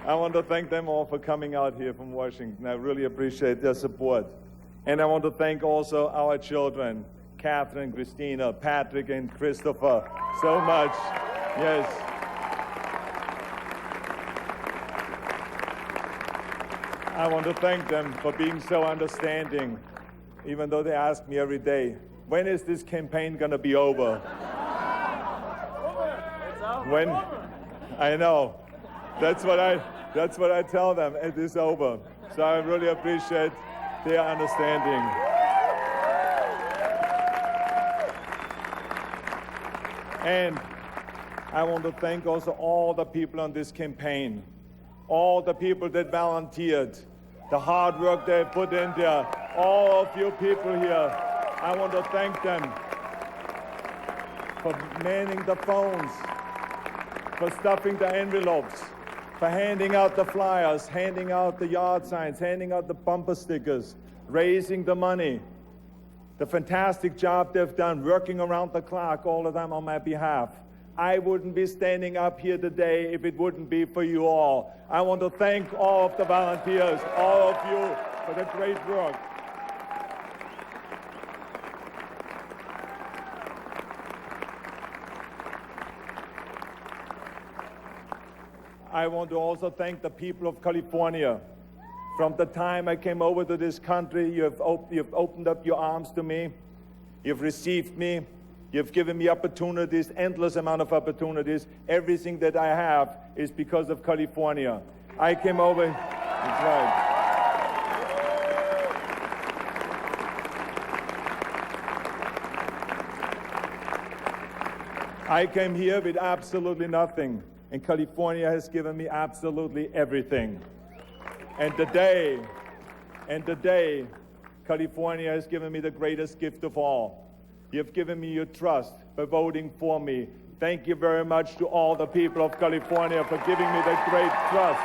I want to thank them all for coming out here from Washington. I really appreciate their support. And I want to thank also our children, Catherine, Christina, Patrick, and Christopher, so much. Yes. I want to thank them for being so understanding, even though they ask me every day, when is this campaign going to be over? When? I know. That's what I tell them. It is over. So I really appreciate their understanding. And I want to thank also all the people on this campaign, all the people that volunteered, the hard work they put in there, all of you people here. I want to thank them for manning the phones, for stuffing the envelopes, for handing out the flyers, handing out the yard signs, handing out the bumper stickers, raising the money. The fantastic job they've done, working around the clock all of them on my behalf. I wouldn't be standing up here today if it wouldn't be for you all. I want to thank all of the volunteers, all of you, for the great work. I want to also thank the people of California. From the time I came over to this country, you've opened up your arms to me. You've received me. You've given me opportunities, endless amount of opportunities. Everything that I have is because of California. I came over. That's right. I came here with absolutely nothing, and California has given me absolutely everything. And today, California has given me the greatest gift of all. You've given me your trust by voting for me. Thank you very much to all the people of California for giving me that great trust.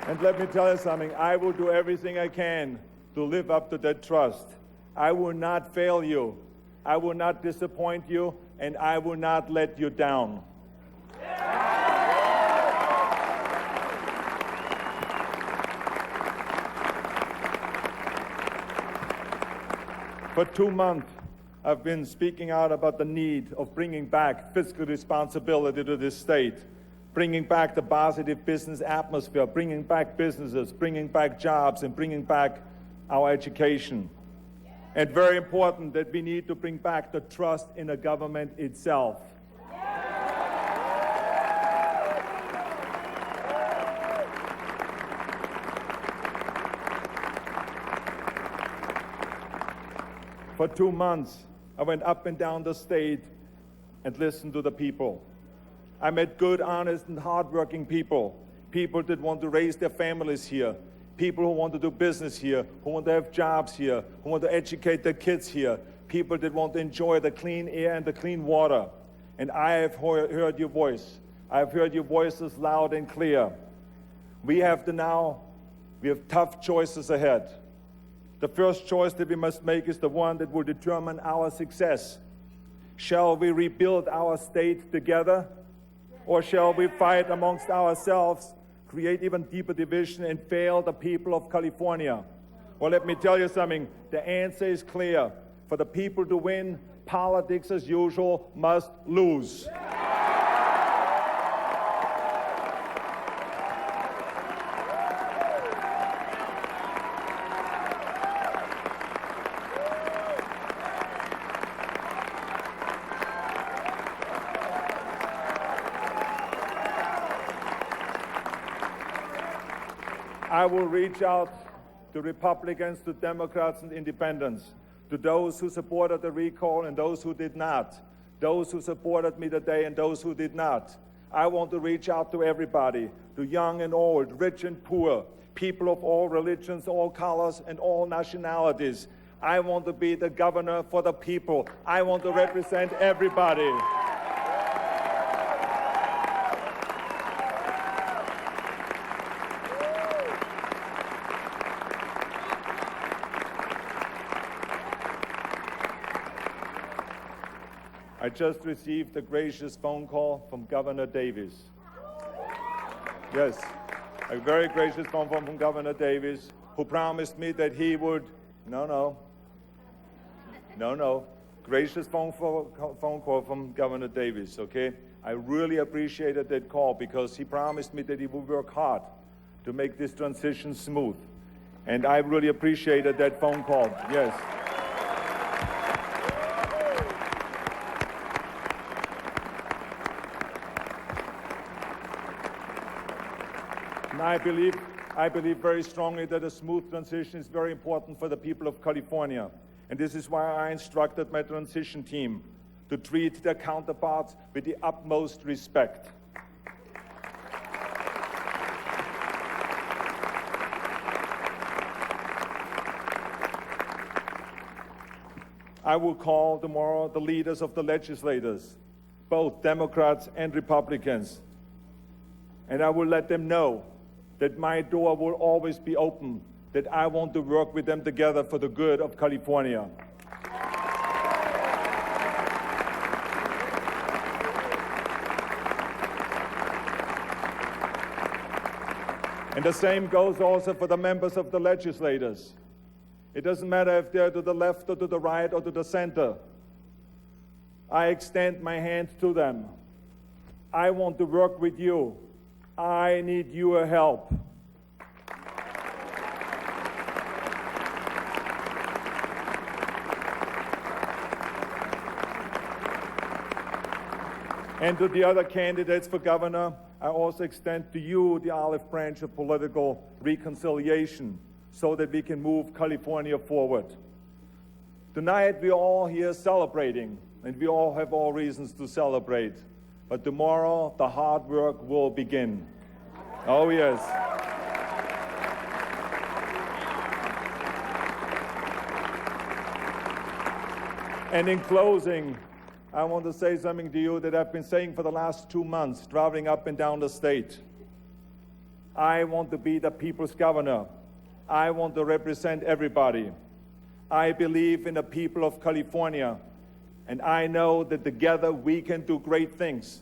And let me tell you something, I will do everything I can to live up to that trust. I will not fail you. I will not disappoint you, and I will not let you down. For 2 months, I've been speaking out about the need of bringing back fiscal responsibility to this state, bringing back the positive business atmosphere, bringing back businesses, bringing back jobs, and bringing back our education. And very important that we need to bring back the trust in the government itself. For 2 months, I went up and down the state and listened to the people. I met good, honest, and hardworking people, people that want to raise their families here, people who want to do business here, who want to have jobs here, who want to educate their kids here, people that want to enjoy the clean air and the clean water. And I have heard your voice. I have heard your voices loud and clear. We have tough choices ahead. The first choice that we must make is the one that will determine our success. Shall we rebuild our state together? Or shall we fight amongst ourselves, create even deeper division, and fail the people of California? Well, let me tell you something. The answer is clear. For the people to win, politics as usual must lose. I will reach out to Republicans, to Democrats, and independents, to those who supported the recall and those who did not, those who supported me today and those who did not. I want to reach out to everybody, to young and old, rich and poor, people of all religions, all colors, and all nationalities. I want to be the governor for the people. I want to represent everybody. I just received a gracious phone call from Governor Davis. Yes, a very gracious phone call from Governor Davis, who promised me that he would, gracious phone call from Governor Davis, okay? I really appreciated that call because he promised me that he would work hard to make this transition smooth. And I really appreciated that phone call, yes. And I believe very strongly that a smooth transition is very important for the people of California. And this is why I instructed my transition team to treat their counterparts with the utmost respect. I will call tomorrow the leaders of the legislators, both Democrats and Republicans, and I will let them know that my door will always be open, that I want to work with them together for the good of California. And the same goes also for the members of the legislators. It doesn't matter if they're to the left or to the right or to the center. I extend my hand to them. I want to work with you. I need your help. And to the other candidates for governor, I also extend to you the olive branch of political reconciliation so that we can move California forward. Tonight we're all here celebrating, and we all have all reasons to celebrate. But tomorrow the hard work will begin. Oh yes. And in closing, I want to say something to you that I've been saying for the last 2 months, traveling up and down the state. I want to be the people's governor. I want to represent everybody. I believe in the people of California, and I know that together we can do great things.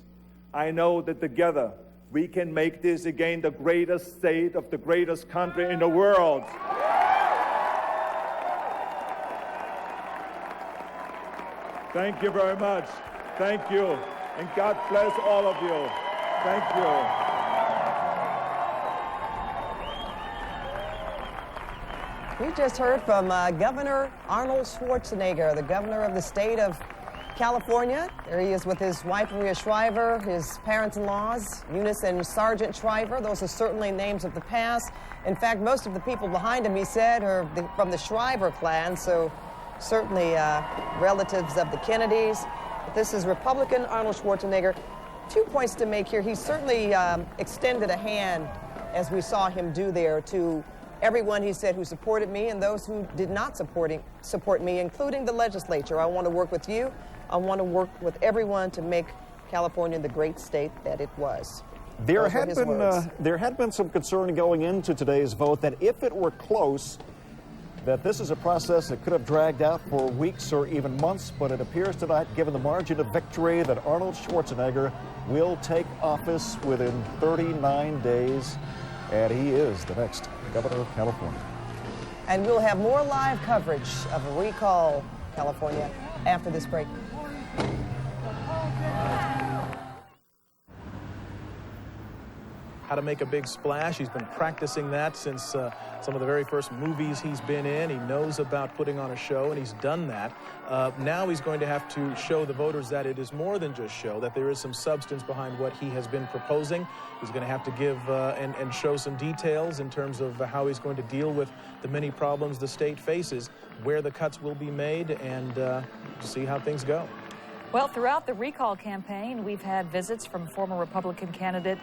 I know that together we can make this again the greatest state of the greatest country in the world. Thank you very much. Thank you. And God bless all of you. Thank you. We just heard from Governor Arnold Schwarzenegger, the governor of the state of California. There he is with his wife, Maria Shriver, his parents-in-laws, Eunice and Sergeant Shriver. Those are certainly names of the past. In fact, most of the people behind him, he said, are from the Shriver clan, so certainly relatives of the Kennedys. But this is Republican Arnold Schwarzenegger. 2 points to make here. He certainly extended a hand, as we saw him do there, to everyone, he said, who supported me and those who did not support me, including the legislature. I want to work with you. I want to work with everyone to make California the great state that it was. There had been some concern going into today's vote that if it were close, that this is a process that could have dragged out for weeks or even months, but it appears tonight, given the margin of victory, that Arnold Schwarzenegger will take office within 39 days, and he is the next governor of California. And we'll have more live coverage of Recall California after this break. How to make a big splash. He's been practicing that since some of the very first movies he's been in. He knows about putting on a show, and he's done that. Now he's going to have to show the voters that it is more than just show, that there is some substance behind what he has been proposing. He's going to have to give and show some details in terms of how he's going to deal with the many problems the state faces, where the cuts will be made, and see how things go. Well, throughout the recall campaign, we've had visits from former Republican candidate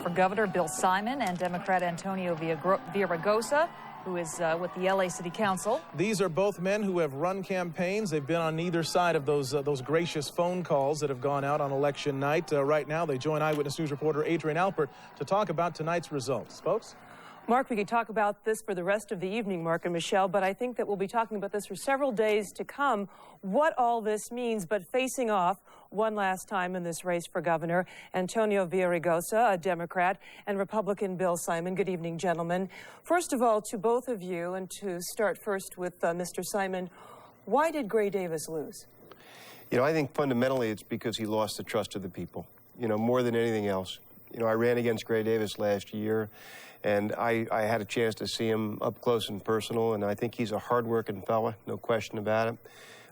for governor Bill Simon and Democrat Antonio Villaraigosa, who is with the LA City Council. These are both men who have run campaigns. They've been on either side of those gracious phone calls that have gone out on election night. Right now, they join Eyewitness News reporter Adrian Alpert to talk about tonight's results. Folks? Mark, we could talk about this for the rest of the evening, Mark and Michelle, but I think that we'll be talking about this for several days to come, what all this means. But facing off one last time in this race for governor, Antonio Villaraigosa, a Democrat, and Republican Bill Simon. Good evening, gentlemen. First of all, to both of you, and to start first with Mr. Simon, why did Gray Davis lose? You know, I think fundamentally it's because he lost the trust of the people, you know, more than anything else. You know, I ran against Gray Davis last year, and I had a chance to see him up close and personal, and I think he's a hard-working fella, no question about it.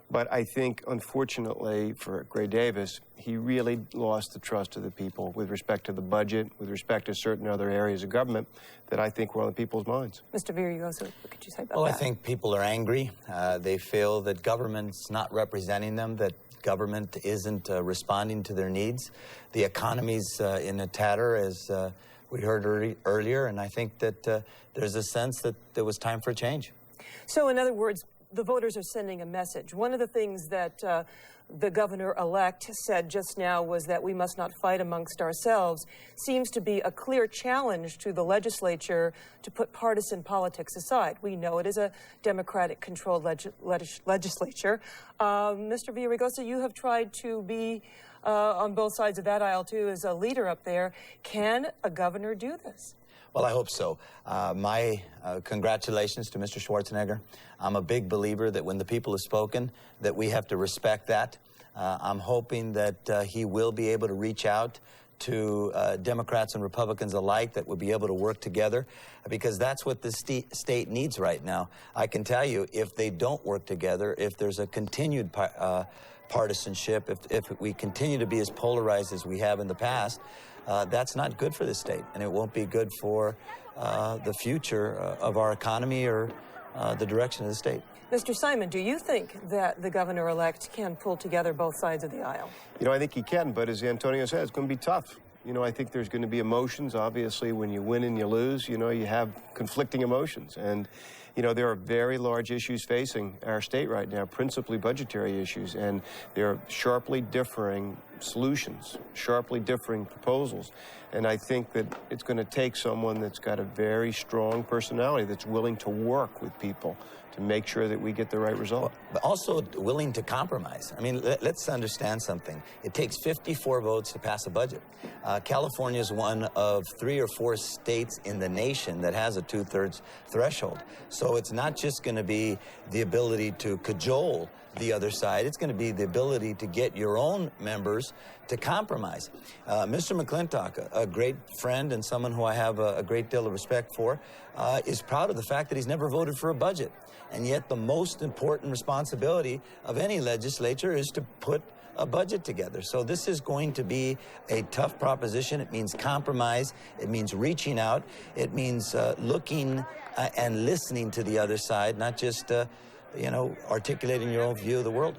But I think, unfortunately, for Gray Davis, he really lost the trust of the people with respect to the budget, with respect to certain other areas of government that I think were on the people's minds. Mr. Villaraigosa, what could you say about that? Well, I think people are angry. They feel that government's not representing them, that government isn't responding to their needs. The economy's in a tatter, as we heard earlier, and I think that there's a sense that there was time for a change. So, in other words, the voters are sending a message. One of the things that the governor-elect said just now was that we must not fight amongst ourselves. Seems to be a clear challenge to the legislature to put partisan politics aside. We know it is a Democratic-controlled legislature. Mr. Villaraigosa, you have tried to be on both sides of that aisle, too, as a leader up there. Can a governor do this? Well, I hope so. My congratulations to Mr. Schwarzenegger. I'm a big believer that when the people have spoken, that we have to respect that. I'm hoping that he will be able to reach out to Democrats and Republicans alike, that will be able to work together, because that's what the state needs right now. I can tell you, if they don't work together, if there's a continued partisanship, if we continue to be as polarized as we have in the past, that's not good for the state, and it won't be good for the future of our economy or the direction of the state. Mr. Simon, do you think that the governor-elect can pull together both sides of the aisle? You know, I think he can, but as Antonio said, it's going to be tough. You know, I think there's going to be emotions. Obviously, when you win and you lose, you know, you have conflicting emotions. And, you know, there are very large issues facing our state right now, principally budgetary issues, and there are sharply differing solutions, sharply differing proposals. And I think that it's going to take someone that's got a very strong personality, that's willing to work with people to make sure that we get the right result. But also willing to compromise. I mean, let's understand something. It takes 54 votes to pass a budget. California is one of 3 or 4 states in the nation that has a 2/3 threshold. So it's not just going to be the ability to cajole the other side. It's going to be the ability to get your own members to compromise. Mr. McClintock, a great friend and someone who I have a great deal of respect for, is proud of the fact that he's never voted for a budget. And yet the most important responsibility of any legislature is to put a budget together. So this is going to be a tough proposition. It means compromise. It means reaching out. It means looking and listening to the other side, not just you know, articulating your own view of the world.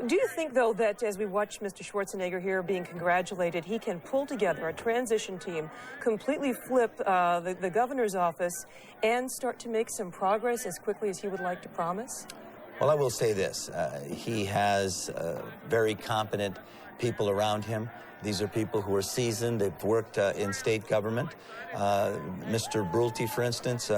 Do you think, though, that as we watch Mr. Schwarzenegger here being congratulated, he can pull together a transition team, completely flip the governor's office, and start to make some progress as quickly as he would like to promise? Well, I will say this. He has very competent people around him. These are people who are seasoned. They've worked in state government. Mr. Brulte, for instance,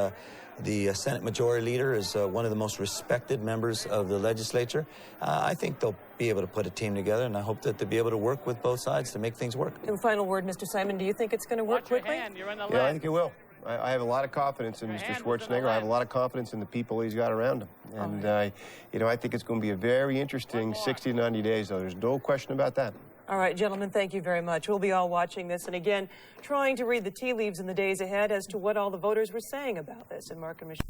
the Senate Majority Leader, is one of the most respected members of the legislature. I think they'll be able to put a team together, and I hope that they'll be able to work with both sides to make things work. And final word, Mr. Simon, do you think it's going to work quickly? Yeah, I think it will. I have a lot of confidence in Mr. Schwarzenegger. I have a lot of confidence in the people he's got around him. And, you know, I think it's going to be a very interesting 60 to 90 days, though. There's no question about that. All right, gentlemen, thank you very much. We'll be all watching this, and again, trying to read the tea leaves in the days ahead as to what all the voters were saying about this. And Mark and Michelle.